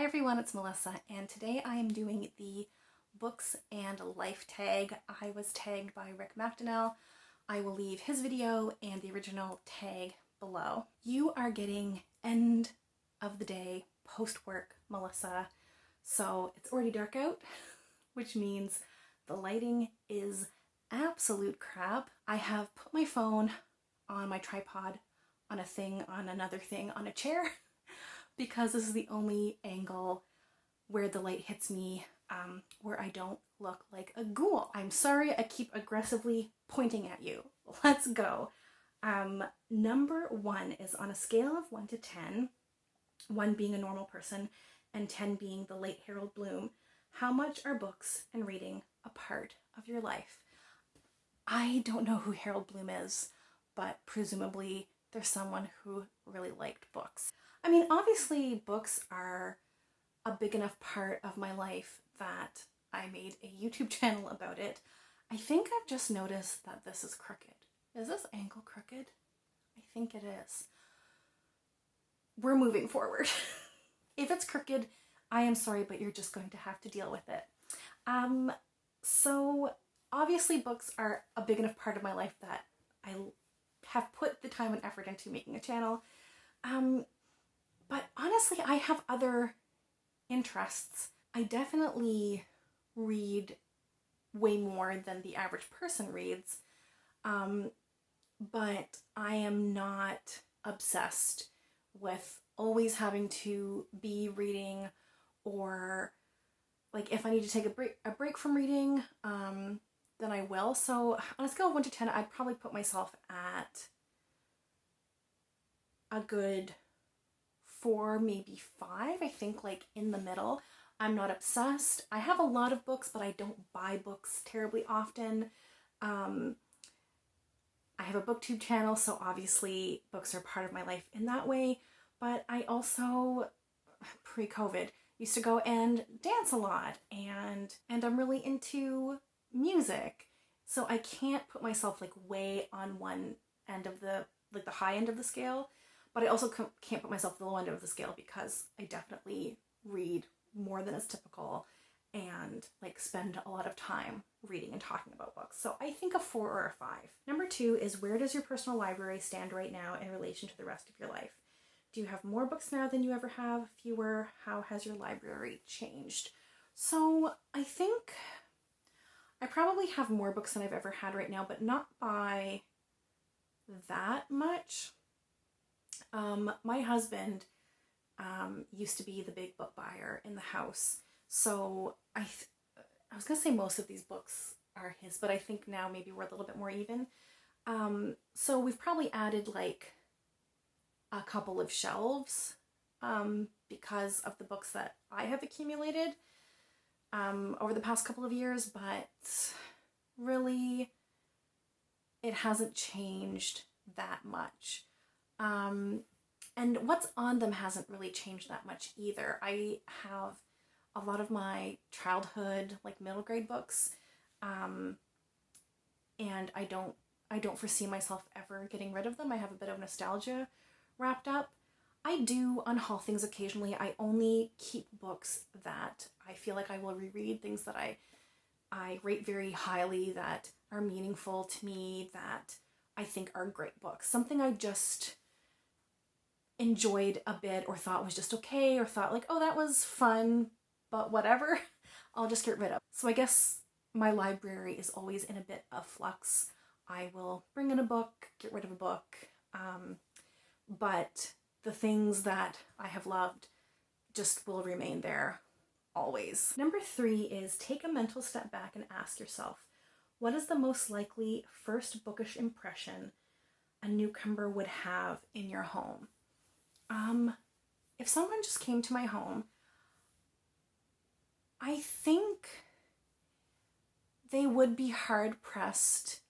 everyone, it's Melissa, and today I am doing the books and life tag. I was tagged by Rick McDonnell. I will leave his video and the original tag below. You are getting end of the day, post-work Melissa, so it's already dark out, which means the lighting is absolute crap. I have put my phone on my tripod, on a thing, on another thing, on a chair, because this is the only angle where the light hits me, where I don't look like a ghoul. I'm sorry I keep aggressively pointing at you. Let's go. Number 1 is on a scale of 1 to 10, 1 being a normal person and 10 being the late Harold Bloom. How much are books and reading a part of your life? I don't know who Harold Bloom is, but presumably there's someone who really liked books. I mean, obviously books are a big enough part of my life that I made a YouTube channel about it. I think I've just noticed that this is crooked. Is this angle crooked? I think it is. We're moving forward. If it's crooked, I am sorry, but you're just going to have to deal with it. So obviously books are a big enough part of my life that I have put the time and effort into making a channel. But honestly, I have other interests. I definitely read way more than the average person reads, but I am not obsessed with always having to be reading, or like if I need to take a break from reading, then I will. So on a scale of 1 to 10, I'd probably put myself at a good 4, maybe 5. I think like in the middle. I'm not obsessed. I have a lot of books, but I don't buy books terribly often. I have a booktube channel, so obviously books are part of my life in that way. But I also, pre-COVID, used to go and dance a lot, and I'm really into music. So I can't put myself like way on one end of the high end of the scale, but I also can't put myself at the low end of the scale because I definitely read more than is typical and like spend a lot of time reading and talking about books. So I think a 4 or a 5. Number 2 is, where does your personal library stand right now in relation to the rest of your life? Do you have more books now than you ever have? Fewer? How has your library changed? So I think I probably have more books than I've ever had right now, but not by that much. My husband used to be the big book buyer in the house, so I was gonna say most of these books are his, but I think now maybe we're a little bit more even. So we've probably added like a couple of shelves because of the books that I have accumulated over the past couple of years, but really it hasn't changed that much. And what's on them hasn't really changed that much either. I have a lot of my childhood, like middle grade books, and I don't foresee myself ever getting rid of them. I have a bit of nostalgia wrapped up. I do unhaul things occasionally. I only keep books that I feel like I will reread, things that I rate very highly, that are meaningful to me, that I think are great books. Something I just enjoyed a bit or thought was just okay, or thought like, oh, that was fun, but whatever, I'll just get rid of. So I guess my library is always in a bit of flux. I will bring in a book, get rid of a book, but the things that I have loved just will remain there always. Number 3 is, take a mental step back and ask yourself, what is the most likely first bookish impression a newcomer would have in your home? If someone just came to my home, I think they would be hard pressed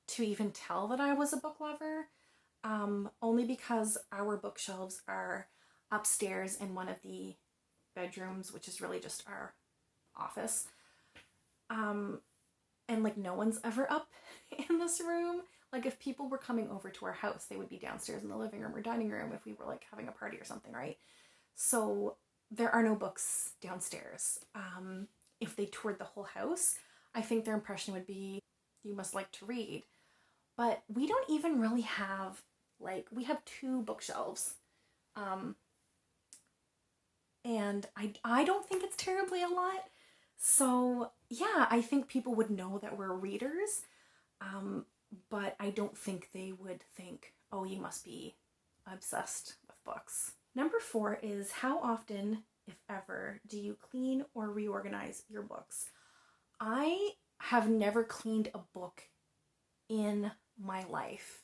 to even tell that I was a book lover, only because our bookshelves are upstairs in one of the bedrooms, which is really just our office. And like no one's ever up in this room. Like if people were coming over to our house, they would be downstairs in the living room or dining room if we were like having a party or something, right? So there are no books downstairs. If they toured the whole house, I think their impression would be, you must like to read. But we don't even really have, like, we have 2 bookshelves. And I don't think it's terribly a lot. So yeah, I think people would know that we're readers. But I don't think they would think, oh, you must be obsessed with books. Number 4 is, how often, if ever, do you clean or reorganize your books? I have never cleaned a book in my life.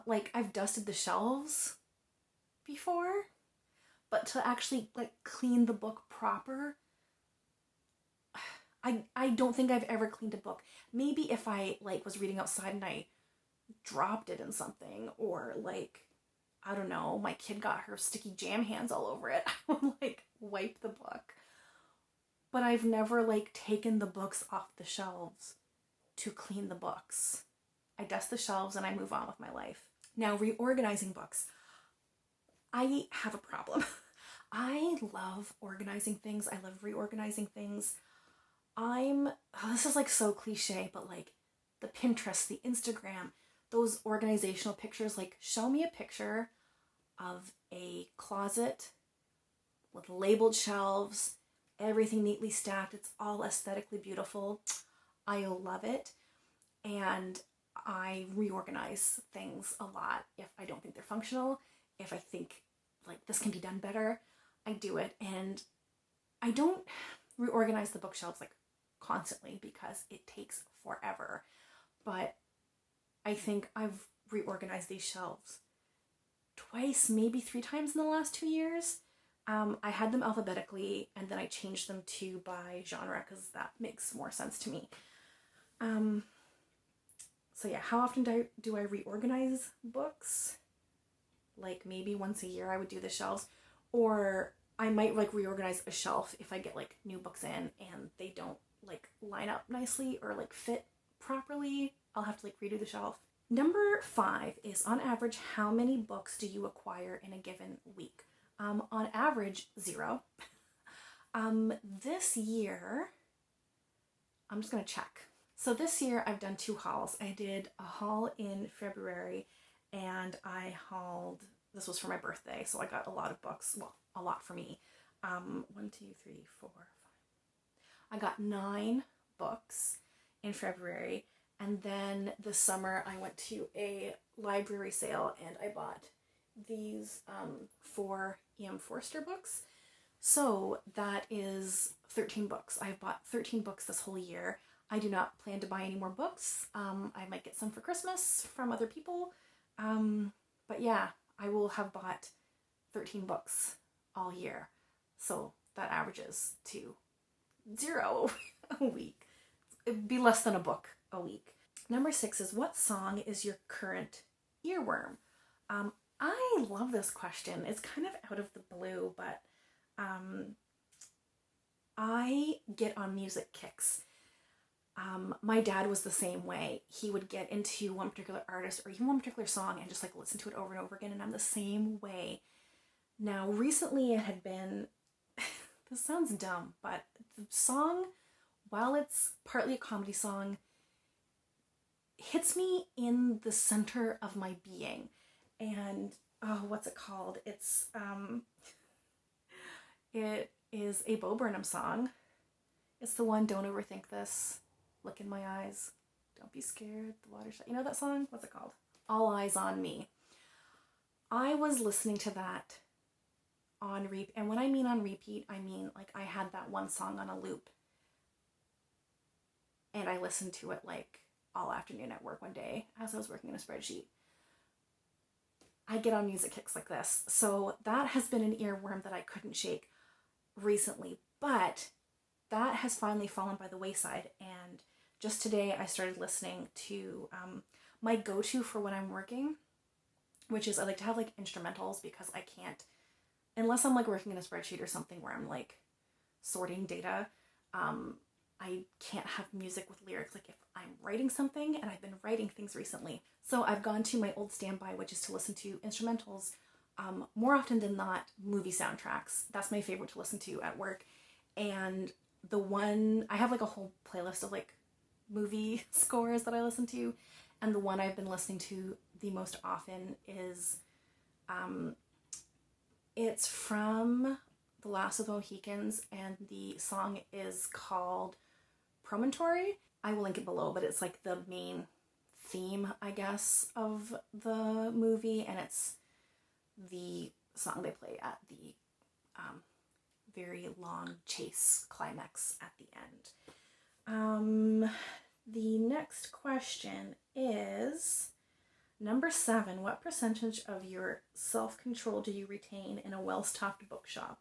Like, I've dusted the shelves before, but to actually like clean the book proper, I don't think I've ever cleaned a book. Maybe if I like was reading outside and I dropped it in something, or like, I don't know, my kid got her sticky jam hands all over it, I would like wipe the book. But I've never like taken the books off the shelves to clean the books. I dust the shelves and I move on with my life. Now, reorganizing books. I have a problem. I love organizing things. I love reorganizing things. This is like so cliche, but like the Pinterest, the Instagram, those organizational pictures, like show me a picture of a closet with labeled shelves, everything neatly stacked. It's all aesthetically beautiful. I love it. And I reorganize things a lot if I don't think they're functional. If I think like this can be done better, I do it. And I don't reorganize the bookshelves like constantly because it takes forever. But I think I've reorganized these shelves twice, maybe 3 times in the last 2 years. I had them alphabetically and then I changed them to by genre because that makes more sense to me. So yeah, how often do I reorganize books? Like maybe once a year I would do the shelves, or I might like reorganize a shelf if I get like new books in and they don't like line up nicely or like fit properly. I'll have to like redo the shelf. Number 5 is, on average, how many books do you acquire in a given week? On average, 0. This year, I'm just gonna check. So this year I've done 2 hauls. I did a haul in February and I hauled, this was for my birthday, so I got a lot of books, well, a lot for me. 1, 2, 3, 4, 5. I got 9 books in February, and then this summer I went to a library sale and I bought these 4 E.M. Forster books. So that is 13 books. I've bought 13 books this whole year. I do not plan to buy any more books. I might get some for Christmas from other people. But yeah, I will have bought 13 books all year. So that averages to 0 a week. It'd be less than a book a week. Number 6 is, what song is your current earworm? I love this question. It's kind of out of the blue, but I get on music kicks. My dad was the same way. He would get into one particular artist or even one particular song and just like listen to it over and over again, and I'm the same way. Now, recently it had been, this sounds dumb, but the song, while it's partly a comedy song, hits me in the center of my being. And, oh, what's it called? It is a Bo Burnham song. It's the one, "Don't Overthink This, Look in My Eyes, Don't Be Scared, the Water's Shut." You know that song? What's it called? "All Eyes on Me." I was listening to that on repeat. And when I mean on repeat, I mean like I had that one song on a loop. And I listened to it like all afternoon at work one day as I was working in a spreadsheet. I get on music kicks like this. So that has been an earworm that I couldn't shake recently. But that has finally fallen by the wayside. And just today I started listening to my go-to for when I'm working, which is I like to have like instrumentals, because I can't, unless I'm like working in a spreadsheet or something where I'm like sorting data, I can't have music with lyrics. Like if I'm writing something, and I've been writing things recently. So I've gone to my old standby, which is to listen to instrumentals more often than not, movie soundtracks. That's my favorite to listen to at work. And I have like a whole playlist of like movie scores that I listen to. And the one I've been listening to the most often is, it's from The Last of the Mohicans, and the song is called Promontory. I will link it below, but it's like the main theme, I guess, of the movie, and it's the song they play at the very long chase climax at the end. The next question is number 7. What percentage of your self-control do you retain in a well-stocked bookshop?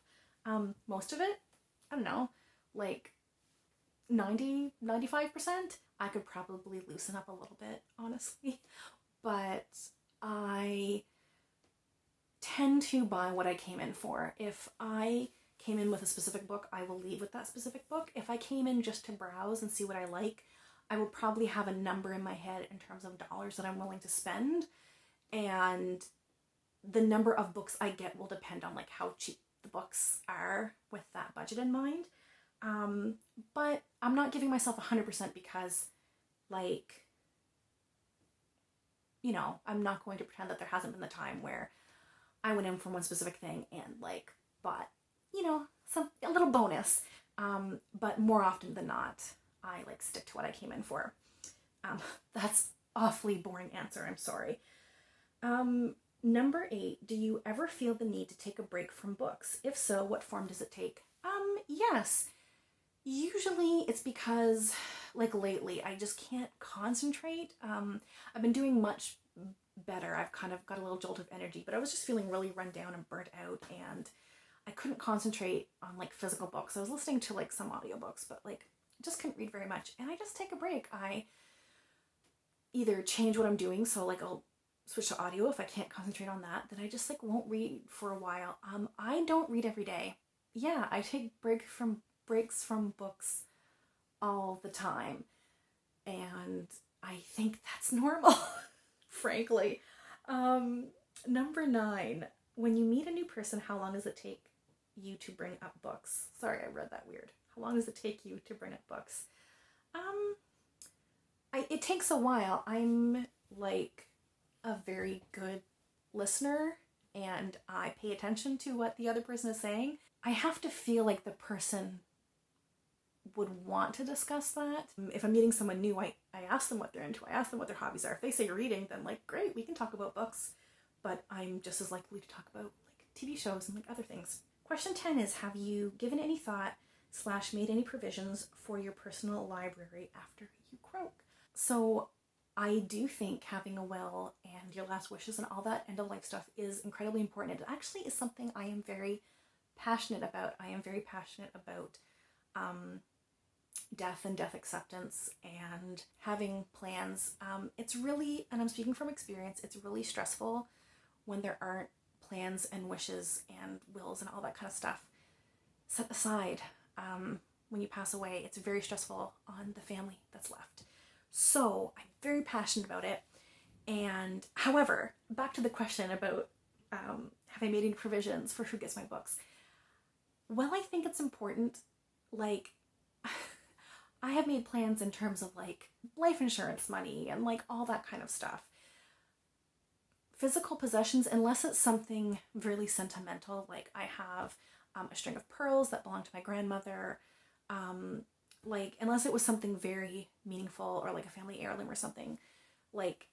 Most of it. I don't know, like 95%. I could probably loosen up a little bit, honestly, but I tend to buy what I came in for. If I came in with a specific book, I will leave with that specific book. If I came in just to browse and see what I like, I will probably have a number in my head in terms of dollars that I'm willing to spend, and the number of books I get will depend on like how cheap the books are with that budget in mind. But I'm not giving myself 100% because, like, you know, I'm not going to pretend that there hasn't been the time where I went in for one specific thing and like bought, you know, a little bonus. But more often than not, I like stick to what I came in for. That's awfully boring answer. I'm sorry. Number 8, do you ever feel the need to take a break from books? If so, what form does it take? Yes. Usually it's because, like, lately I just can't concentrate. I've been doing much better. I've kind of got a little jolt of energy, but I was just feeling really run down and burnt out, and I couldn't concentrate on like physical books. I was listening to like some audiobooks, but like I just couldn't read very much, and I just take a break. I either change what I'm doing, so like I'll switch to audio if I can't concentrate on that, then I just like won't read for a while. I don't read every day. Yeah, I take breaks from books all the time, and I think that's normal, frankly. Number 9, when you meet a new person, how long does it take you to bring up books? Sorry, I read that weird. How long does it take you to bring up books? It takes a while. I'm like a very good listener, and I pay attention to what the other person is saying. I have to feel like the person would want to discuss that. If I'm meeting someone new, I ask them what they're into. I ask them what their hobbies are. If they say reading, then like, great, we can talk about books. But I'm just as likely to talk about like TV shows and like other things. Question 10 is, have you given any thought / made any provisions for your personal library after you croak? So I do think having a will and your last wishes and all that end of life stuff is incredibly important. It actually is something I am very passionate about. I am very passionate about death and death acceptance and having plans. It's really, and I'm speaking from experience, it's really stressful when there aren't plans and wishes and wills and all that kind of stuff set aside. When you pass away, it's very stressful on the family that's left. So I'm very passionate about it. And however, back to the question about have I made any provisions for who gets my books? Well, I think it's important. Like, I have made plans in terms of like life insurance money and like all that kind of stuff. Physical possessions, unless it's something really sentimental, like I have a string of pearls that belonged to my grandmother, like unless it was something very meaningful or like a family heirloom or something, like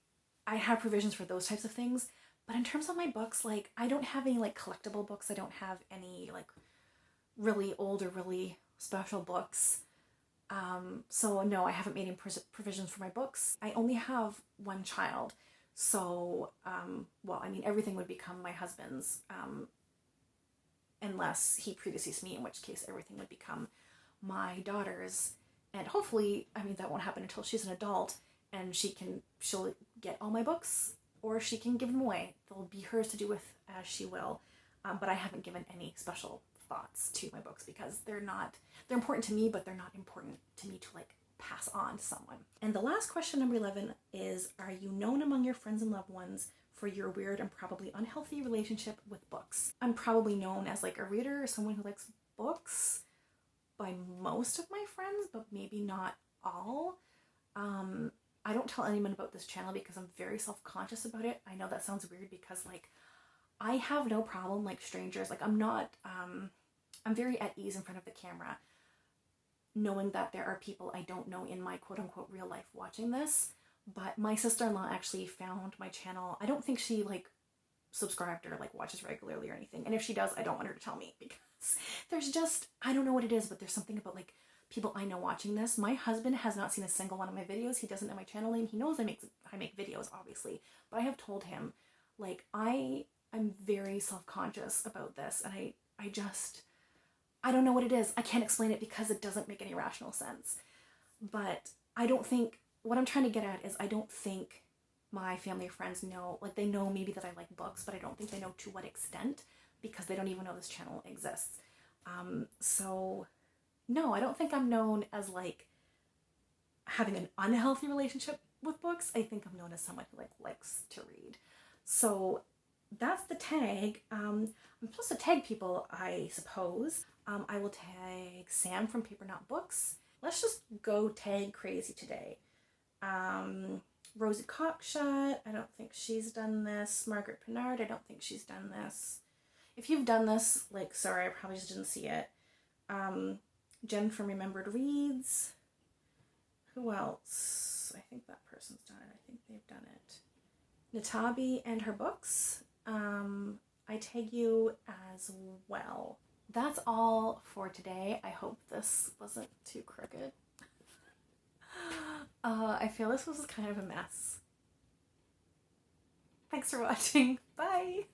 I have provisions for those types of things. But in terms of my books, like I don't have any like collectible books. I don't have any like really old or really special books. So no, I haven't made any provisions for my books. I only have one child. So, well, I mean, everything would become my husband's, unless he predeceased me, in which case everything would become my daughter's. And hopefully, I mean, that won't happen until she's an adult and she'll get all my books, or she can give them away. They'll be hers to do with as she will. But I haven't given any special thoughts to my books because they're important to me, but they're not important to me to like pass on to someone. And the last question, number 11, is, are you known among your friends and loved ones for your weird and probably unhealthy relationship with books. I'm probably known as like a reader or someone who likes books by most of my friends, but maybe not all. I don't tell anyone about this channel because I'm very self-conscious about it. I know that sounds weird because like I have no problem like strangers. Like I'm not, I'm very at ease in front of the camera, knowing that there are people I don't know in my quote unquote real life watching this. But my sister-in-law actually found my channel. I don't think she like subscribed or like watches regularly or anything. And if she does, I don't want her to tell me because there's just, I don't know what it is, but there's something about like people I know watching this. My husband has not seen a single one of my videos. He doesn't know my channel name. He knows I make videos, obviously, but I have told him like I'm very self-conscious about this, and I don't know what it is. I can't explain it because it doesn't make any rational sense. But I don't think, what I'm trying to get at is I don't think my family or friends know, like they know maybe that I like books, but I don't think they know to what extent because they don't even know this channel exists. So no, I don't think I'm known as like having an unhealthy relationship with books. I think I'm known as someone who like likes to read. So that's the tag. I'm supposed to tag people, I suppose. I will tag Sam from Paper Not Books. Let's just go tag crazy today. Rosie Cockshut, I don't think she's done this. Margaret Pinard, I don't think she's done this. If you've done this, like, sorry, I probably just didn't see it. Jen from Remembered Reads. Who else? I think that person's done it. I think they've done it. Natabi and her books. I tag you as well. That's all for today. I hope this wasn't too crooked. I feel this was kind of a mess. Thanks for watching. Bye!